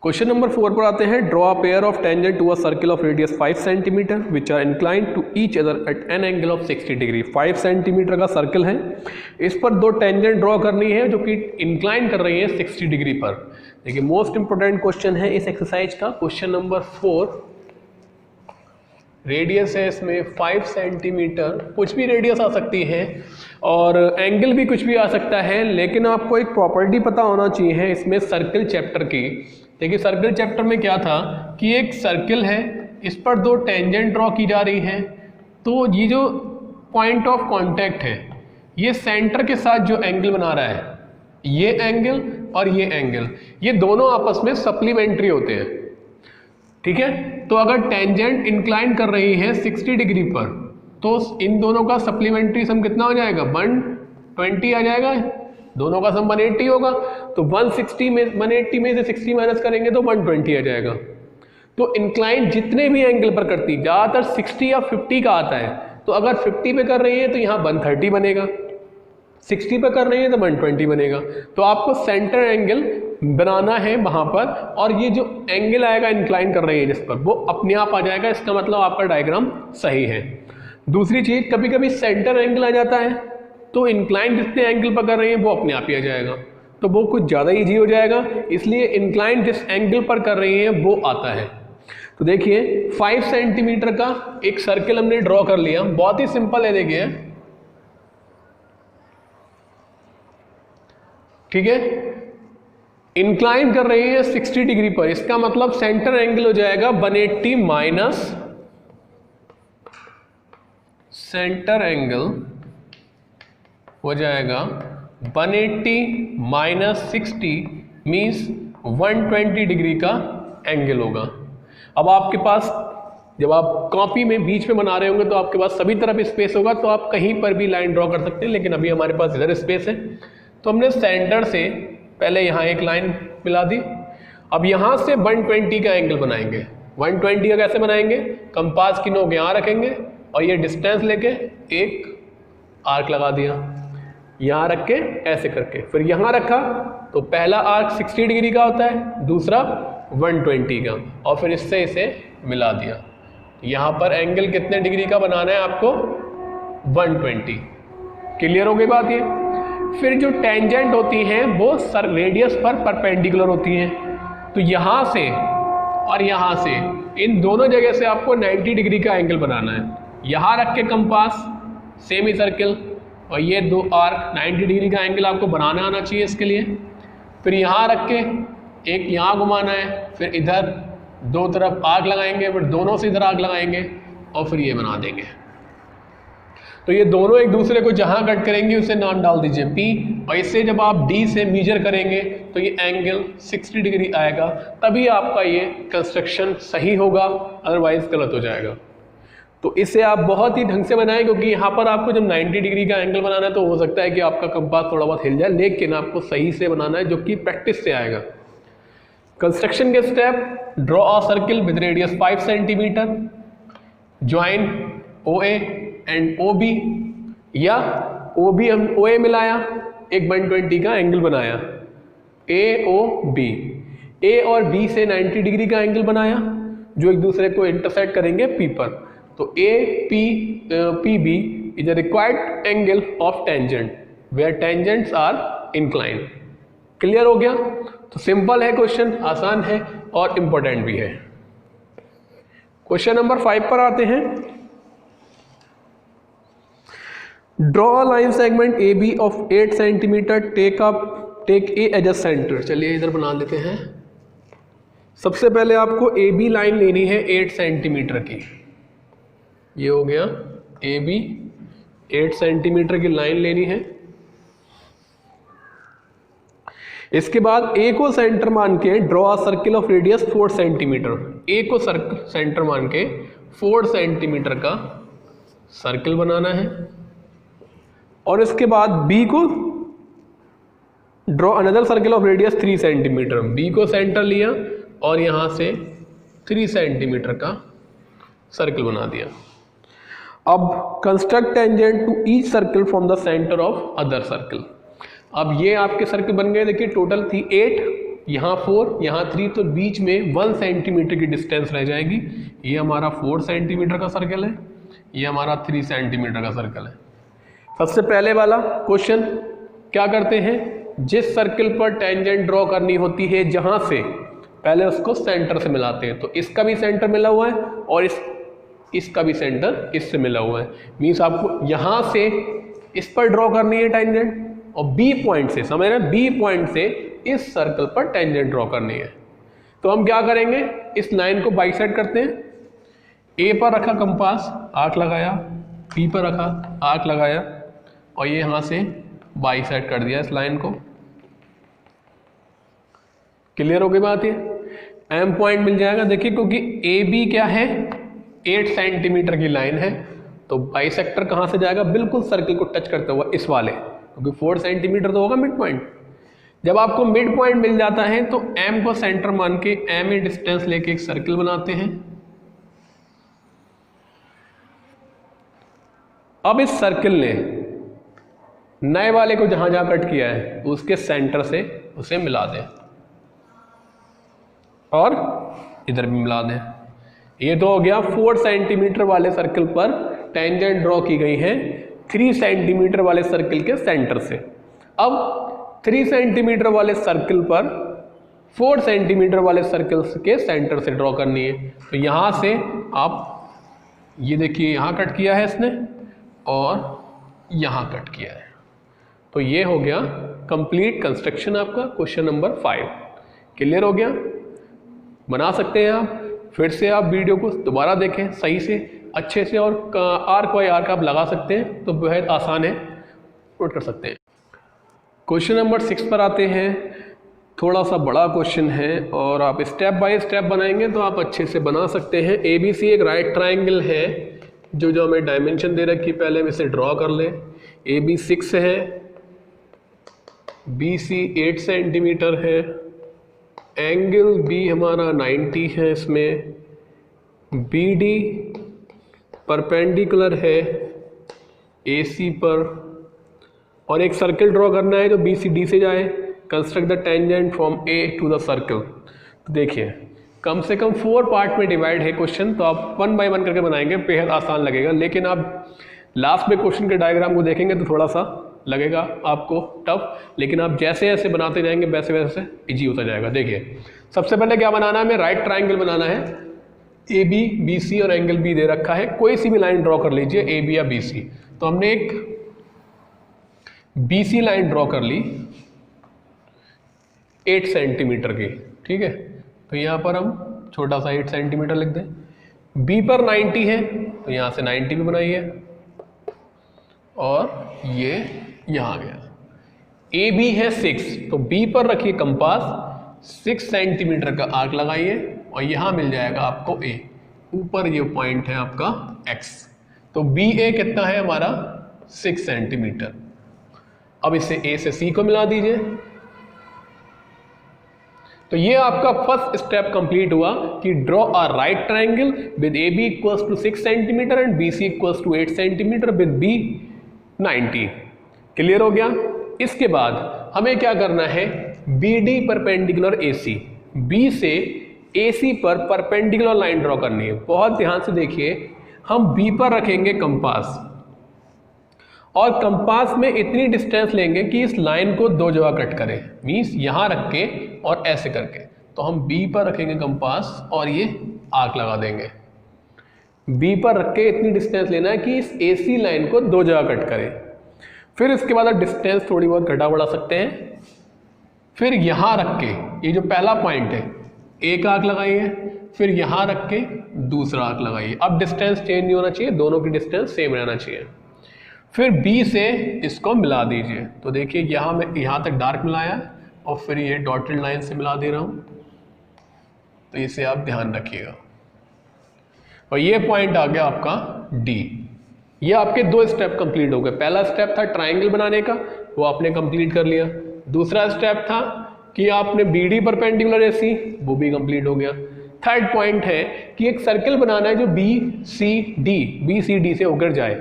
क्वेश्चन नंबर 4 पर आते हैं। Draw a pair of tangent to a circle of radius 5 centimetre which are inclined to each other at an angle of 60 degree. 5 centimetre का सर्कल है, इस पर दो टेंजेंट ड्रॉ करनी है जो कि इंक्लाइन कर रही है 60 डिग्री पर। देखिए मोस्ट इंपोर्टेंट क्वेश्चन है इस एक्सरसाइज का, क्वेश्चन नंबर 4। रेडियस है इसमें 5 सेंटीमीटर, कुछ भी रेडियस आ सकती है और एंगल भी कुछ भी आ सकता है, लेकिन आपको एक प्रॉपर्टी पता होना चाहिए इसमें सर्किल चैप्टर की। देखिए सर्किल चैप्टर में क्या था कि एक सर्किल है, इस पर दो टेंजेंट ड्रॉ की जा रही है, तो ये जो पॉइंट ऑफ कांटेक्ट है ये सेंटर के साथ जो एंगल बना रहा है, ये एंगल और ये एंगल, ये दोनों आपस में सप्लीमेंट्री होते हैं। ठीक है, तो अगर टेंजेंट इंक्लाइन कर रही है 60 डिग्री पर, तो इन दोनों का सप्लीमेंट्री सम कितना हो जाएगा, 120 आ जाएगा। दोनों का सम 180 होगा, तो 160 में 180 में से 60 माइनस करेंगे तो 120 आ जाएगा। तो इंक्लाइन जितने भी एंगल पर करती, ज़्यादातर 60 या 50 का आता है, तो अगर 50 पे कर रही है तो यहाँ 130 बनेगा, 60 पे कर रही है तो 120 बनेगा। तो आपको सेंटर एंगल बनाना है वहाँ पर, और ये जो एंगल आएगा इंक्लाइन कर रही है जिस पर, वो अपने आप आ जाएगा। इसका मतलब आपका डायग्राम सही है। दूसरी चीज़, कभी कभी सेंटर एंगल आ जाता है तो इंक्लाइन जितने एंगल पर कर रही है वो अपने आप ही आ जाएगा, तो वो कुछ ज़्यादा ईजी हो जाएगा। इसलिए इंक्लाइन जिस एंगल पर कर रही है वो आता है। तो देखिए 5 सेंटीमीटर का एक सर्किल हमने ड्रॉ कर लिया, बहुत ही सिंपल है। देखिए ठीक है, इंक्लाइन कर रही है 60 डिग्री पर, इसका मतलब सेंटर एंगल हो जाएगा 180 माइनस सेंटर एंगल हो जाएगा 180 माइनस 60 मीन्स 120 डिग्री का एंगल होगा। अब आपके पास जब आप कॉपी में बीच में बना रहे होंगे तो आपके पास सभी तरफ स्पेस होगा, तो आप कहीं पर भी लाइन ड्रॉ कर सकते हैं, लेकिन अभी हमारे पास इधर स्पेस है। तो हमने सेंटर से पहले यहाँ एक लाइन मिला दी, अब यहाँ से 120 का एंगल बनाएंगे। 120 का कैसे बनाएंगे, कंपास की नोक यहाँ रखेंगे और ये डिस्टेंस लेके एक आर्क लगा दिया, यहाँ रख के ऐसे करके, फिर यहाँ रखा तो पहला आर्क 60 डिग्री का होता है, दूसरा 120 का, और फिर इससे इसे मिला दिया। यहाँ पर एंगल कितने डिग्री का बनाना है आपको? 120। क्लियर हो गई बात ये? फिर जो टेंजेंट होती हैं वो सर रेडियस पर परपेंडिकुलर होती हैं, तो यहाँ से और यहाँ से इन दोनों जगह से आपको 90 डिग्री का एंगल बनाना है। यहाँ रख के कंपास सेमी सर्किल और ये दो आर्क 90 डिग्री का एंगल आपको बनाना आना चाहिए इसके लिए। फिर यहाँ रख के एक यहाँ घुमाना है, फिर इधर दो तरफ आर्क लगाएंगे, फिर दोनों से इधर आर्क लगाएंगे और फिर ये बना देंगे। तो ये दोनों एक दूसरे को जहाँ कट करेंगे उसे नाम डाल दीजिए P, और इससे जब आप D से मेजर करेंगे तो ये एंगल 60 डिग्री आएगा, तभी आपका ये कंस्ट्रक्शन सही होगा, अदरवाइज गलत हो जाएगा। तो इसे आप बहुत ही ढंग से बनाएं, क्योंकि यहाँ पर आपको जब 90 डिग्री का एंगल बनाना है तो हो सकता है कि आपका कंपास थोड़ा बहुत हिल जाए, लेकिन आपको सही से बनाना है, जो कि प्रैक्टिस से आएगा। कंस्ट्रक्शन के step: draw a circle with radius 5 centimetre, join OA and OB, या OB हम OA मिलाया, एक 120 का एंगल बनाया, AOB, A और B से 90 डिग्री का एंगल बनाया जो एक दूसरे को इंटरसेक्ट करेंगे P पर। तो PB is a required angle of tangent where tangents are inclined. Clear हो गया? तो सिंपल है क्वेश्चन, आसान है और इंपॉर्टेंट भी है। क्वेश्चन नंबर 5 पर आते हैं। Draw a line segment AB of 8 centimetre, take A as a centre. चलिए इधर बना लेते हैं। सबसे पहले आपको AB लाइन लेनी है 8 सेंटीमीटर की, ये हो गया AB 8 सेंटीमीटर की लाइन लेनी है। इसके बाद A को सेंटर मान के draw a circle of radius 4 centimetre, A को सेंटर मान के 4 सेंटीमीटर का सर्किल बनाना है। और इसके बाद B को draw another circle of radius 3 centimetre, B को सेंटर लिया और यहाँ से 3 सेंटीमीटर का सर्किल बना दिया। अब construct tangent to each circle from the centre of other circle. अब ये आपके सर्किल बन गए, देखिए टोटल थी 8, यहाँ 4, यहाँ 3, तो बीच में 1 सेंटीमीटर की डिस्टेंस रह जाएगी। ये हमारा 4 सेंटीमीटर का सर्किल है, ये हमारा 3 सेंटीमीटर का सर्किल है। सबसे पहले वाला क्वेश्चन क्या करते हैं, जिस सर्किल पर टेंजेंट ड्रॉ करनी होती है जहाँ से, पहले उसको सेंटर से मिलाते हैं। तो इसका भी सेंटर मिला हुआ है और इसका भी सेंटर इससे मिला हुआ है। मीन्स आपको यहाँ से इस पर ड्रॉ करनी है टेंजेंट, और B पॉइंट से, समझ रहे हैं, B पॉइंट से इस सर्कल पर टेंजेंट ड्रॉ करनी है। तो हम क्या करेंगे, इस लाइन को बाइसेक्ट करते हैं। A पर रखा कंपास, आर्क लगाया, P पर रखा, आर्क लगाया, और ये यहाँ से बाइसेक्ट कर दिया इस लाइन को। क्लियर हो गई बात? ये M पॉइंट मिल जाएगा। देखिए क्योंकि AB क्या है, 8 सेंटीमीटर की लाइन है, तो बाइसेक्टर कहाँ से जाएगा, बिल्कुल सर्किल को टच करते हुआ इस वाले, क्योंकि 4 सेंटीमीटर तो होगा मिड पॉइंट। जब आपको मिड पॉइंट मिल जाता है तो M को सेंटर मान के M में डिस्टेंस लेके एक सर्किल बनाते हैं। अब इस सर्किल ने नए वाले को जहां जहां कट किया है उसके सेंटर से उसे मिला दें, और इधर भी मिला दें। ये तो हो गया 4 सेंटीमीटर वाले सर्किल पर टेंजेंट ड्रॉ की गई है 3 सेंटीमीटर वाले सर्किल के सेंटर से। अब 3 सेंटीमीटर वाले सर्किल पर 4 सेंटीमीटर वाले सर्किल के सेंटर से ड्रॉ करनी है। तो यहाँ से आप ये देखिए, यहाँ कट किया है इसने और यहाँ कट किया है। तो ये हो गया कंप्लीट कंस्ट्रक्शन आपका क्वेश्चन नंबर 5। क्लियर हो गया? बना सकते हैं आप। फिर से आप वीडियो को दोबारा देखें सही से, अच्छे से, और आर्क बाई आर्क आप लगा सकते हैं, तो बेहद आसान है, नोट कर सकते हैं। क्वेश्चन नंबर 6 पर आते हैं। थोड़ा सा बड़ा क्वेश्चन है और आप स्टेप बाय स्टेप बनाएंगे तो आप अच्छे से बना सकते हैं। ABC एक राइट ट्राइंगल है, जो हमें डायमेंशन दे रखी, पहले हम इसे ड्रॉ कर लें। AB 6 है, BC 8 सेंटीमीटर है, एंगल B हमारा 90 है, इसमें BD परपेंडिकुलर है AC पर, और एक सर्कल ड्रॉ करना है जो BCD से जाए। Construct the tangent from A to the circle. तो देखिए कम से कम 4 पार्ट में डिवाइड है क्वेश्चन, तो आप 1 बाय 1 करके बनाएंगे, बेहद आसान लगेगा। लेकिन आप लास्ट में क्वेश्चन के डायग्राम को देखेंगे तो थोड़ा सा लगेगा आपको टफ, लेकिन आप जैसे जैसे बनाते जाएंगे वैसे वैसे इजी होता जाएगा। देखिए सबसे पहले क्या बनाना है, हमें राइट ट्राइंगल बनाना है। AB BC और एंगल B दे रखा है, कोई सी भी लाइन ड्रॉ कर लीजिए, AB या BC। तो हमने एक BC लाइन ड्रॉ कर ली 8 सेंटीमीटर की, ठीक है। तो यहाँ पर हम छोटा सा 8 सेंटीमीटर लिख दें। B पर 90 है तो यहाँ से 90 भी बनाइए, और ये यहाँ आ गया। AB है 6, तो B पर रखिए कंपास, 6 सेंटीमीटर का आर्क लगाइए, और यहाँ मिल जाएगा आपको A। ऊपर ये पॉइंट है आपका X, तो BA कितना है हमारा 6 सेंटीमीटर। अब इसे A से C को मिला दीजिए। तो ये आपका फर्स्ट स्टेप कंप्लीट हुआ कि draw a right triangle with AB equals to 6 centimetre and BC equals to 8 centimetre with B 90। Clear हो गया। इसके बाद हमें क्या करना है, BD परपेंडिकुलर AC, B से AC पर परपेंडिकुलर लाइन ड्रॉ करनी है। बहुत ध्यान से देखिए, हम B पर रखेंगे कंपास, और कंपास में इतनी डिस्टेंस लेंगे कि इस लाइन को 2 जगह कट करे, मीन्स यहाँ रख के और ऐसे करके। तो हम B पर रखेंगे कंपास और ये आर्क लगा देंगे। B पर रख के इतनी डिस्टेंस लेना है कि इस AC लाइन को 2 जगह कट करे। फिर इसके बाद आप डिस्टेंस थोड़ी बहुत घटा बढ़ा सकते हैं। फिर यहाँ रख के, ये जो पहला पॉइंट है, एक आर्क लगाइए, फिर यहाँ रख के दूसरा आर्क लगाइए। अब डिस्टेंस चेंज नहीं होना चाहिए, दोनों की डिस्टेंस सेम रहना चाहिए। फिर B से इसको मिला दीजिए। तो देखिए यहाँ मैं यहाँ तक डार्क मिलाया, और फिर ये डॉटेड लाइन से मिला दे रहा हूँ। तो इसे आप ध्यान रखिएगा। और ये पॉइंट आ गया आपका D। ये आपके 2 स्टेप कंप्लीट हो गए। पहला स्टेप था ट्राइंगल बनाने का, वो आपने कंप्लीट कर लिया। दूसरा स्टेप था कि आपने BD परपेंडिकुलर AC, वो भी कंप्लीट हो गया। थर्ड पॉइंट है कि एक सर्कल बनाना है जो BCD से होकर जाए।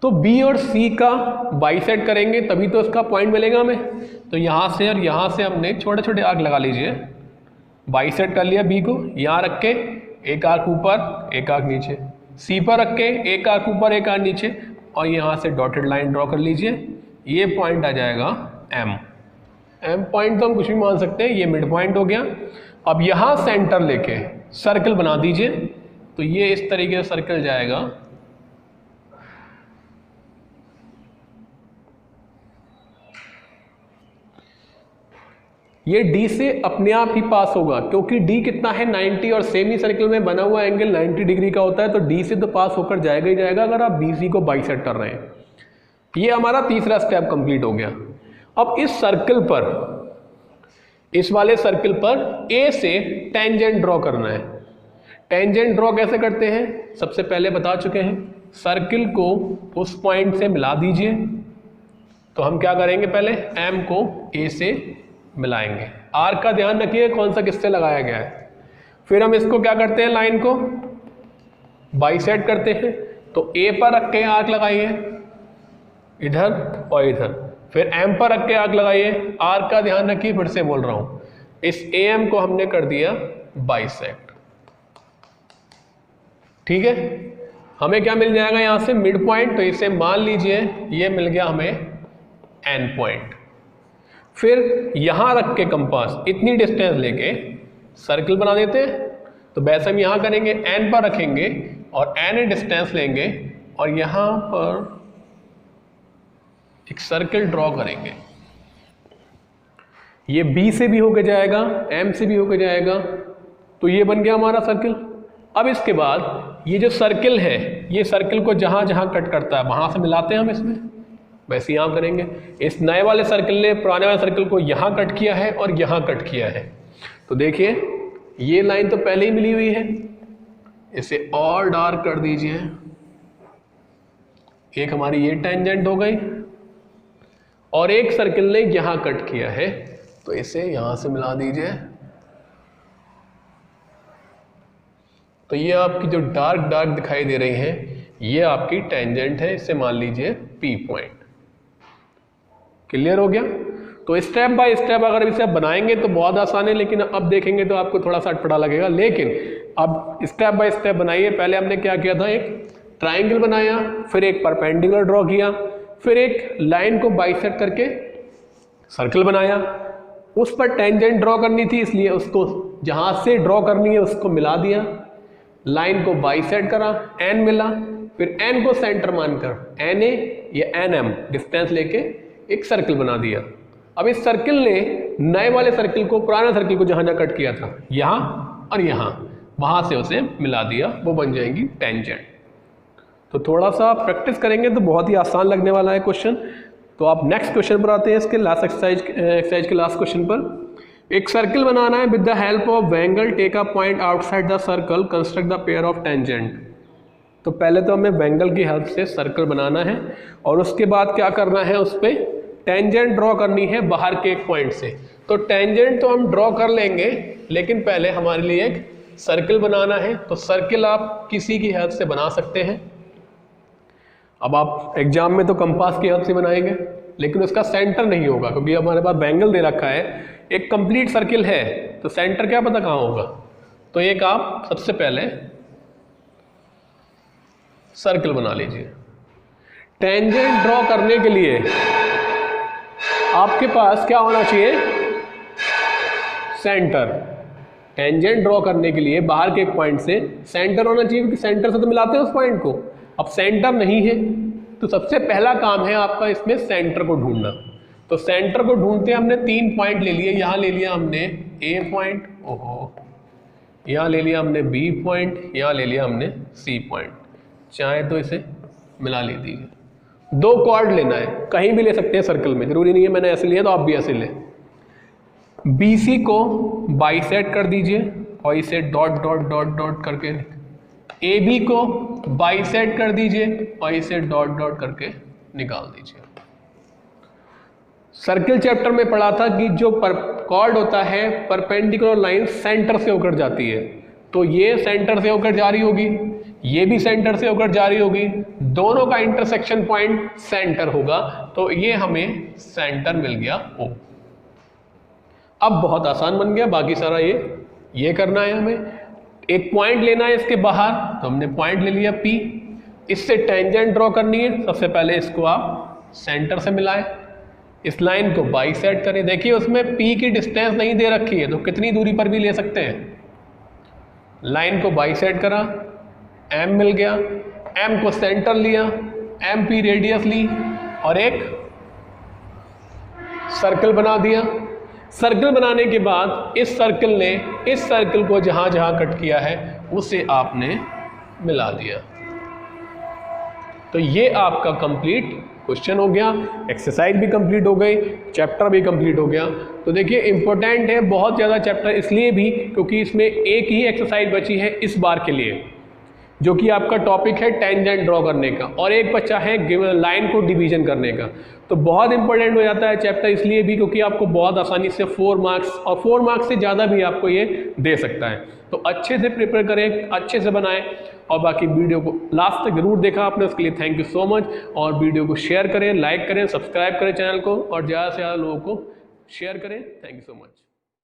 तो B और C का बाइसेक्ट करेंगे तभी तो इसका पॉइंट मिलेगा हमें। तो यहाँ से और यहाँ से हमने छोटे छोटे आर्क लगा लीजिए। बाइसेक्ट कर लिया B को, यहाँ रख के एक आर्क ऊपर एक आर्क नीचे, C पर रख के एक आर्क ऊपर एक आर्क नीचे, और यहाँ से डॉटेड लाइन ड्रॉ कर लीजिए। ये पॉइंट आ जाएगा M पॉइंट तो हम कुछ भी मान सकते हैं, ये मिड पॉइंट हो गया। अब यहाँ सेंटर लेके सर्कल बना दीजिए। तो ये इस तरीके से सर्कल जाएगा, ये D से अपने आप ही पास होगा, क्योंकि D कितना है 90, और सेमी सर्कल में बना हुआ एंगल 90 डिग्री का होता है। तो D से तो पास होकर जाएगा ही जाएगा अगर आप BC को बाइसेक्ट कर रहे हैं। ये हमारा तीसरा स्टेप कंप्लीट हो गया। अब इस सर्कल पर, इस वाले सर्कल पर A से टेंजेंट ड्रॉ करना है। टेंजेंट ड्रॉ कैसे करते हैं, सबसे पहले बता चुके हैं। सर्कल को उस पॉइंट से मिला दीजिए। तो हम क्या करेंगे, पहले M को A से मिलाएंगे। आर्क का ध्यान रखिए कौन सा किससे लगाया गया है। फिर हम इसको क्या करते हैं, लाइन को बाइसेक्ट करते हैं। तो A पर रख के आर्क लगाइए इधर और इधर, फिर M पर रख के आर्क लगाइए। आर्क का ध्यान रखिए, फिर से बोल रहा हूं, इस AM को हमने कर दिया बाइसेक्ट, ठीक है। हमें क्या मिल जाएगा यहां से, मिड पॉइंट। तो इसे मान लीजिए ये मिल गया हमें N पॉइंट। फिर यहां रख के कंपास इतनी डिस्टेंस लेके सर्कल बना देते हैं। तो वैसे हम यहां करेंगे, N पर रखेंगे और N डिस्टेंस लेंगे, और यहां पर एक सर्कल ड्रॉ करेंगे। ये B से भी होके जाएगा, M से भी होके जाएगा। तो ये बन गया हमारा सर्कल। अब इसके बाद ये जो सर्कल है, ये सर्कल को जहां जहां कट करता है वहां से मिलाते हैं हम इसमें। वैसे यहाँ करेंगे। इस नए वाले सर्कल ने पुराने वाले सर्कल को यहाँ कट किया है और यहाँ कट किया है। तो देखिए ये लाइन तो पहले ही मिली हुई है, इसे और डार्क कर दीजिए। एक हमारी ये टेंजेंट हो गई, और एक सर्कल ने यहाँ कट किया है, तो इसे यहाँ से मिला दीजिए। तो ये आपकी जो डार्क डार्क दिखाई दे रही हैं, ये आपकी टेंजेंट है, इसे मान लीजिए P पॉइंट। क्लियर हो गया? तो स्टेप बाय स्टेप अगर इसे आप बनाएंगे तो बहुत आसान है, लेकिन अब देखेंगे तो आपको थोड़ा सा अटपटा लगेगा। लेकिन अब स्टेप बाय स्टेप बनाइए। पहले हमने क्या किया था, एक ट्राइंगल बनाया, फिर एक परपेंडिकुलर ड्रॉ किया, फिर एक लाइन को बाइसेक्ट करके सर्कल बनाया, उस पर टेंजेंट ड्रॉ करनी थी इसलिए उसको जहाँ से ड्रॉ करनी है उसको मिला दिया, लाइन को बाइसेक्ट करा, एन मिला, फिर एन को सेंटर मानकर एन ए या एन एम डिस्टेंस लेके एक सर्कल बना दिया। अब इस सर्कल ने नए वाले सर्कल को पुराना सर्कल को जहाँ जहाँ कट किया था, यहाँ और यहाँ, वहाँ से उसे मिला दिया, वो बन जाएंगी टेंजेंट। तो थोड़ा सा प्रैक्टिस करेंगे तो बहुत ही आसान लगने वाला है क्वेश्चन। तो आप नेक्स्ट क्वेश्चन पर आते हैं, इसके लास्ट एक्सरसाइज के लास्ट क्वेश्चन पर। एक सर्कल बनाना है, with the help of angle take a point outside the circle, construct the pair of tangent. तो पहले तो हमें एंगल की हेल्प से सर्कल बनाना है और उसके बाद क्या करना है, उस पर टेंजेंट ड्रॉ करनी है बाहर के एक पॉइंट से। तो टेंजेंट तो हम ड्रॉ कर लेंगे, लेकिन पहले हमारे लिए एक सर्कल बनाना है। तो सर्कल आप किसी की हेल्प से बना सकते हैं। अब आप एग्जाम में तो कंपास की हेल्प से बनाएंगे, लेकिन उसका सेंटर नहीं होगा, क्योंकि हमारे पास एंगल दे रखा है, एक कंप्लीट सर्किल है, तो सेंटर क्या पता कहाँ होगा। तो एक आप सबसे पहले सर्कल बना लीजिए। टेंजेंट ड्रॉ करने के लिए आपके पास क्या होना चाहिए, सेंटर। टेंजेंट ड्रॉ करने के लिए बाहर के एक पॉइंट से सेंटर होना चाहिए, क्योंकि सेंटर से तो मिलाते हैं उस पॉइंट को। अब सेंटर नहीं है तो सबसे पहला काम है आपका इसमें सेंटर को ढूंढना। तो सेंटर को ढूंढते हमने 3 पॉइंट ले लिए। यहाँ ले लिया हमने ए पॉइंट, ओहो, यहाँ ले लिया हमने बी पॉइंट, यहाँ ले लिया हमने सी पॉइंट। चाहे तो इसे मिला लीजिए। 2 कॉर्ड लेना है, कहीं भी ले सकते हैं सर्कल में, जरूरी नहीं है मैंने ऐसे लिया तो आप भी ऐसे लें। BC को बाइसेक्ट कर दीजिए और इसे डॉट डॉट डॉट डॉट करके, AB को बाइसेक्ट कर दीजिए और इसे डॉट डॉट करके निकाल दीजिए। सर्किल चैप्टर में पढ़ा था कि जो कॉर्ड होता है, परपेंडिकुलर लाइन सेंटर से होकर जाती है। तो ये सेंटर से होकर जा रही होगी, ये भी सेंटर से होकर जा रही होगी, दोनों का इंटरसेक्शन पॉइंट सेंटर होगा। तो ये हमें सेंटर मिल गया O। अब बहुत आसान बन गया, बाकी सारा ये करना है। हमें एक पॉइंट लेना है इसके बाहर, तो हमने पॉइंट ले लिया P। इससे टेंजेंट ड्रॉ करनी है। सबसे पहले इसको आप सेंटर से मिलाएं, इस लाइन को बाइसेक्ट करें। देखिए उसमें P की डिस्टेंस नहीं दे रखी है, तो कितनी दूरी पर भी ले सकते हैं। लाइन को बाइसेक्ट करा, M मिल गया, M को सेंटर लिया, MP रेडियस ली और एक सर्कल बना दिया। सर्कल बनाने के बाद इस सर्कल ने इस सर्कल को जहाँ जहाँ कट किया है उसे आपने मिला दिया। तो ये आपका कंप्लीट क्वेश्चन हो गया, एक्सरसाइज भी कंप्लीट हो गई, चैप्टर भी कंप्लीट हो गया। तो देखिए इंपॉर्टेंट है बहुत ज़्यादा चैप्टर, इसलिए भी क्योंकि इसमें एक ही एक्सरसाइज बची है इस बार के लिए, जो कि आपका टॉपिक है टेंजेंट ड्रॉ करने का, और एक बच्चा है लाइन को डिवीजन करने का। तो बहुत इंपॉर्टेंट हो जाता है चैप्टर, इसलिए भी क्योंकि आपको बहुत आसानी से 4 मार्क्स और 4 मार्क्स से ज़्यादा भी आपको ये दे सकता है। तो अच्छे से प्रिपेयर करें, अच्छे से बनाएं, और बाकी वीडियो को लास्ट तक जरूर देखा आपने, उसके लिए थैंक यू सो मच। और वीडियो को शेयर करें, लाइक करें, सब्सक्राइब करें चैनल को, और ज़्यादा से ज़्यादा लोगों को शेयर करें। Thank you so much.